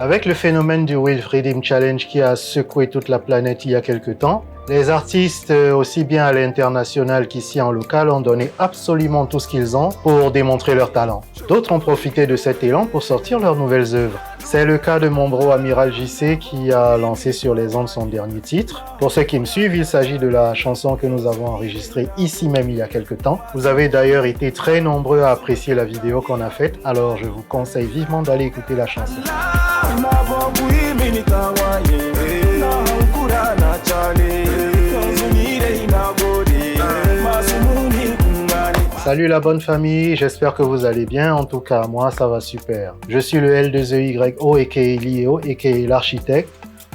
Avec le phénomène du Will Freedom Challenge qui a secoué toute la planète il y a quelques temps, les artistes, aussi bien à l'international qu'ici en local, ont donné absolument tout ce qu'ils ont pour démontrer leur talent. D'autres ont profité de cet élan pour sortir leurs nouvelles œuvres. C'est le cas de mon bro Amiral JC qui a lancé sur les ondes son dernier titre. Pour ceux qui me suivent, il s'agit de la chanson que nous avons enregistrée ici même il y a quelques temps. Vous avez d'ailleurs été très nombreux à apprécier la vidéo qu'on a faite, alors je vous conseille vivement d'aller écouter la chanson. Salut la bonne famille, j'espère que vous allez bien, en tout cas moi ça va super. Je suis le L2EYO aka Lio aka l'architecte,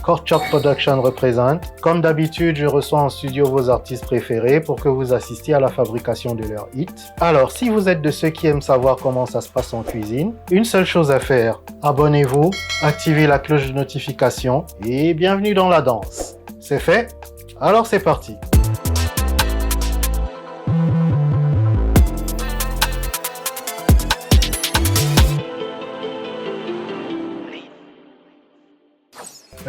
Korchak Production représente. Comme d'habitude, je reçois en studio vos artistes préférés pour que vous assistiez à la fabrication de leurs hits. Alors si vous êtes de ceux qui aiment savoir comment ça se passe en cuisine, une seule chose à faire, abonnez-vous, activez la cloche de notification et bienvenue dans la danse. C'est fait? Alors c'est parti.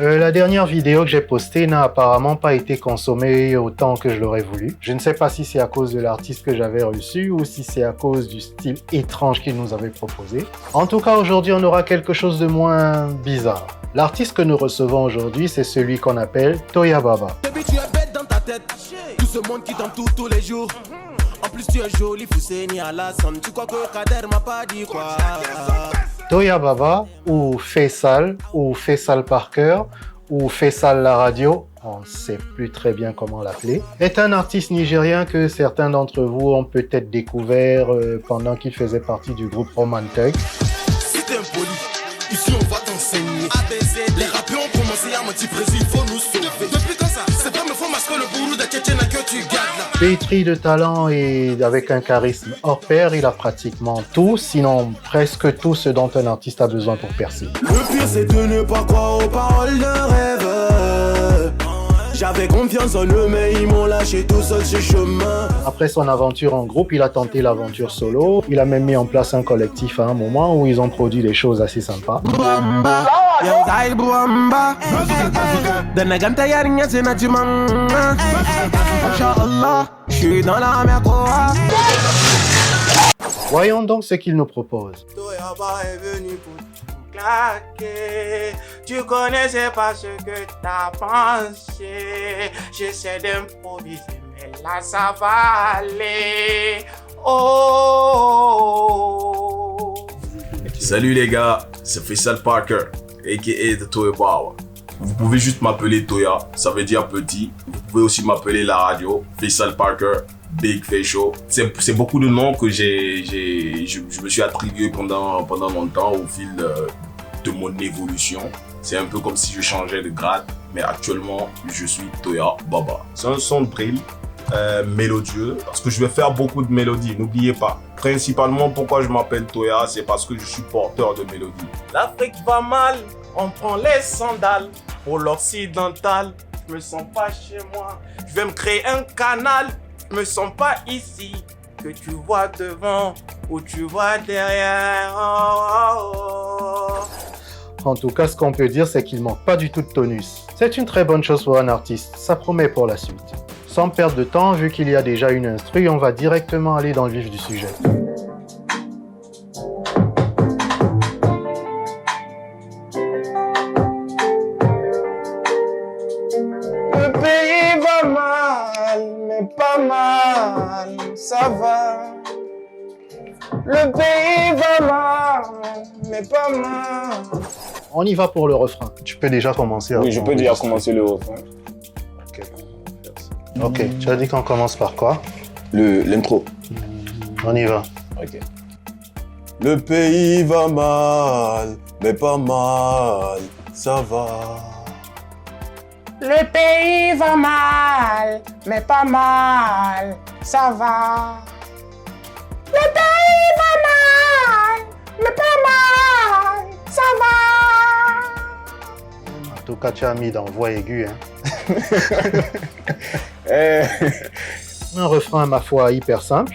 La dernière vidéo que j'ai postée n'a apparemment pas été consommée autant que je l'aurais voulu. Je ne sais pas si c'est à cause de l'artiste que j'avais reçu ou si c'est à cause du style étrange qu'il nous avait proposé. En tout cas, aujourd'hui, on aura quelque chose de moins bizarre. L'artiste que nous recevons aujourd'hui, c'est celui qu'on appelle Toya Baba. Baby, tu es bête dans ta tête. Tout ce monde qui t'entoure tous les jours. En plus, tu es jolie, Fousséni à la sonne. Tu crois que Kader m'a pas dit quoi? Toya Baba, ou Faisal Parker, ou Faisal la radio, on ne sait plus très bien comment l'appeler, est un artiste nigérien que certains d'entre vous ont peut-être découvert pendant qu'il faisait partie du groupe Romantec. Si t'es impoli, ici on va t'enseigner. Les rappeurs ont commencé à mentir-précis, il faut nous sauver. Depuis quand ça? C'est pas me faut masquer le bourreau de Tchétchène que tu gardes là. Pétri de talent et avec un charisme hors pair, il a pratiquement tout, sinon presque tout ce dont un artiste a besoin pour percer. Le pire c'est de ne pas croire aux paroles de rêve. J'avais confiance en eux mais ils m'ont lâché tout seul ce chemin. Après son aventure en groupe, il a tenté l'aventure solo. Il a même mis en place un collectif à un moment où ils ont produit des choses assez sympas. Voyons donc ce qu'il nous propose. Toya Baba est venu pour tout claquer. Tu connaissais pas ce que t'as pensé. J'essaie d'improviser, mais là ça va aller. Oh. Salut les gars, c'est Faisal Parker, aka The Toya Baba. Vous pouvez juste m'appeler Toya, ça veut dire petit. Vous pouvez aussi m'appeler la radio, Faisal Parker, Big Face Show. C'est beaucoup de noms que je me suis attribué pendant longtemps au fil de mon évolution. C'est un peu comme si je changeais de grade, mais actuellement, je suis Toya Baba. C'est un son de drill mélodieux, parce que je vais faire beaucoup de mélodies, n'oubliez pas. Principalement, pourquoi je m'appelle Toya, c'est parce que je suis porteur de mélodies. L'Afrique va mal, on prend les sandales. Pour l'occidental, je me sens pas chez moi. Je vais me créer un canal, je me sens pas ici. Que tu vois devant ou tu vois derrière. Oh, oh, oh. En tout cas, ce qu'on peut dire, c'est qu'il manque pas du tout de tonus. C'est une très bonne chose pour un artiste, ça promet pour la suite. Sans perdre de temps, vu qu'il y a déjà une instru, on va directement aller dans le vif du sujet. Le pays va mal, mais pas mal, ça va. Le pays va mal, mais pas mal. On y va pour le refrain. Tu peux déjà commencer. Oui, je peux déjà commencer le refrain. Ok, tu as dit qu'on commence par quoi? L'intro. On y va. Ok. Le pays va mal, mais pas mal, ça va. Le pays va mal, mais pas mal, ça va. Le pays va mal, mais pas mal, ça va. En tout cas, tu as mis dans voix aiguë. Hein. Un refrain, ma foi, hyper simple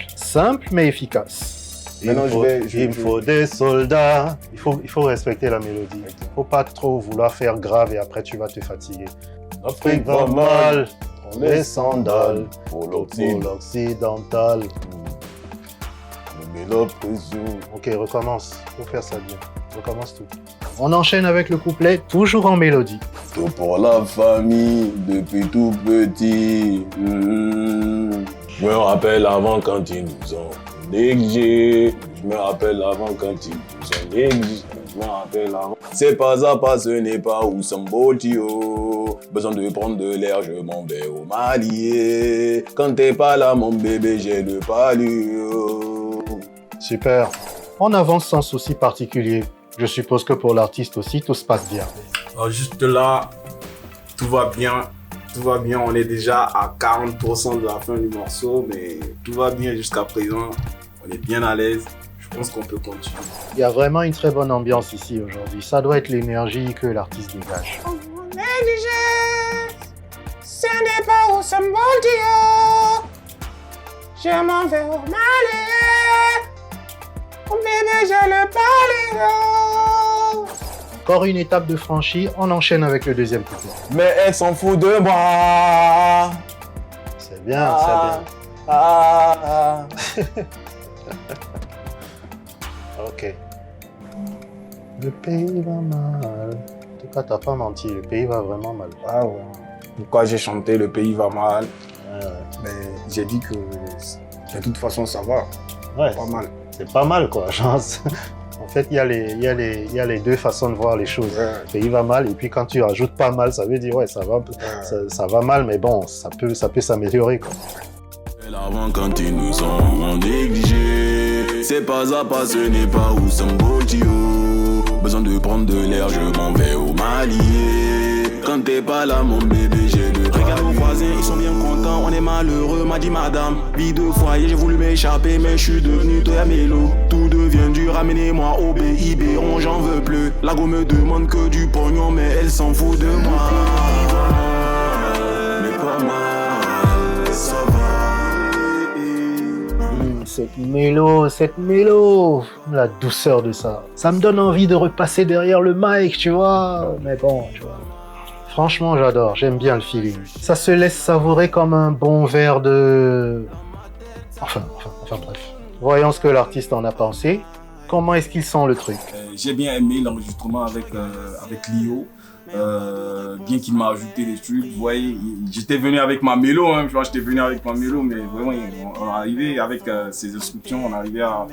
mais efficace. Maintenant, Il me faut des soldats. Il faut respecter la mélodie. Il ne faut pas trop vouloir faire grave et après tu vas te fatiguer. L'Afrique va mal, on les sandales pour pour l'Occident. l'occidental. On met la pression. Ok, recommence. Faut faire ça bien. Recommence tout. On enchaîne avec le couplet, toujours en mélodie. Tout pour la famille, depuis tout petit. Je me rappelle avant quand ils nous ont négligés. Je me rappelle avant quand ils nous ont négligés. Je me rappelle avant. C'est pas à pas, ce n'est pas où Samboltio. Besoin de prendre de l'air, je m'en vais au Mali. Quand t'es pas là, mon bébé, j'ai le palio. Super. On avance sans souci particulier. Je suppose que pour l'artiste aussi, tout se passe bien. Alors juste là, tout va bien. Tout va bien, on est déjà à 40% de la fin du morceau, mais tout va bien jusqu'à présent. On est bien à l'aise. Je pense qu'on peut continuer. Il y a vraiment une très bonne ambiance ici aujourd'hui. Ça doit être l'énergie que l'artiste dégage. Négligé, ce n'est pas où Samboltio. Je m'en vais au Mali. Mon bébé, j'ai le palio. Encore une étape de franchie, on enchaîne avec le deuxième couplet. Mais elle s'en fout de moi. C'est bien, c'est bien. Ah. Ok. Le pays va mal. En tout cas, t'as pas menti, le pays va vraiment mal. Ah ouais. Pourquoi j'ai chanté Le pays va mal, Ouais, mais j'ai dit que de toute façon ça va, ouais, pas mal. c'est pas mal quoi. Genre, en fait, il y a les deux façons de voir les choses. Ouais. Le pays va mal, et puis quand tu rajoutes pas mal, ça veut dire ouais, ça va mal, mais bon, ça peut s'améliorer quoi. Avant quand ils nous ont négligés. C'est pas à pas, ce n'est pas où Samboltio. Besoin de prendre de l'air, je m'en vais au Mali. Quand t'es pas là, mon bébé, j'ai le palio. Regarde nos voisins, ils sont bien contents, on est malheureux, m'a dit madame. Vie de foyer, j'ai voulu m'échapper, mais je suis devenu Toya Melo. Tout devient dur, ramenez-moi au BIB, j'en veux plus. La go me demande que du pognon, mais elle s'en fout de moi. Mais pas mal, ça va. Cette mélo, la douceur de ça. Ça me donne envie de repasser derrière le mic, tu vois. Mais bon, tu vois. Franchement, j'adore, j'aime bien le feeling. Ça se laisse savourer comme un bon verre de... Enfin, bref. Voyons ce que l'artiste en a pensé. Comment est-ce qu'il sent le truc? J'ai bien aimé l'enregistrement avec Lio. Bien qu'il m'a ajouté des trucs, vous voyez, j'étais venu avec ma mélo, hein, tu vois, mais vraiment, on est arrivé avec ces instructions, on est arrivé à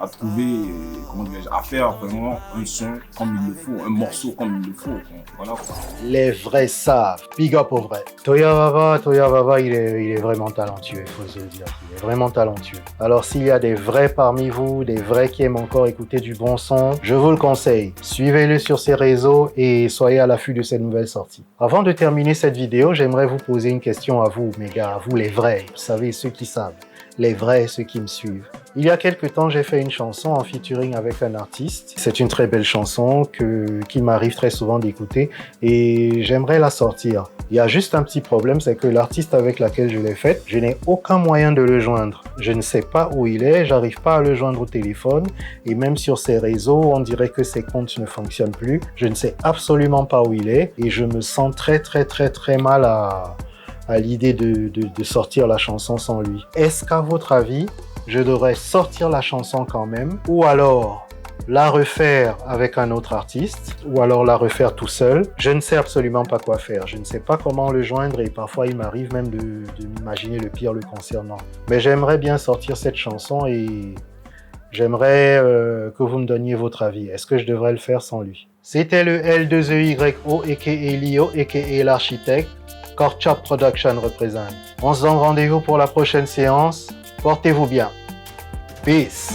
trouver, comment dirais-je, à faire vraiment un son comme il le faut, un morceau comme il le faut, voilà quoi. Les vrais savent, big up aux vrais. Toya Vava, il est vraiment talentueux, il faut se le dire, il est vraiment talentueux. Alors s'il y a des vrais parmi vous, des vrais qui aiment encore écouter du bon son, je vous le conseille, suivez-le sur ses réseaux et soyez à l'affût de ses nouvelles sorties. Avant de terminer cette vidéo, j'aimerais vous poser une question à vous, mes gars, à vous les vrais, vous savez, ceux qui savent, les vrais, ceux qui me suivent. Il y a quelques temps, j'ai fait une chanson en featuring avec un artiste. C'est une très belle chanson qui m'arrive très souvent d'écouter et j'aimerais la sortir. Il y a juste un petit problème, c'est que l'artiste avec laquelle je l'ai faite, je n'ai aucun moyen de le joindre. Je ne sais pas où il est, j'arrive pas à le joindre au téléphone et même sur ses réseaux, on dirait que ses comptes ne fonctionnent plus. Je ne sais absolument pas où il est et je me sens très mal à l'idée de sortir la chanson sans lui. Est-ce qu'à votre avis, je devrais sortir la chanson quand même ou alors la refaire avec un autre artiste ou alors la refaire tout seul? Je ne sais absolument pas quoi faire. Je ne sais pas comment le joindre et parfois il m'arrive même de m'imaginer le pire le concernant. Mais j'aimerais bien sortir cette chanson et j'aimerais que vous me donniez votre avis. Est-ce que je devrais le faire sans lui? C'était le L2EYO aka Lio aka l'architecte. Korchop Production représente. On se donne rendez-vous pour la prochaine séance. Portez-vous bien. Peace.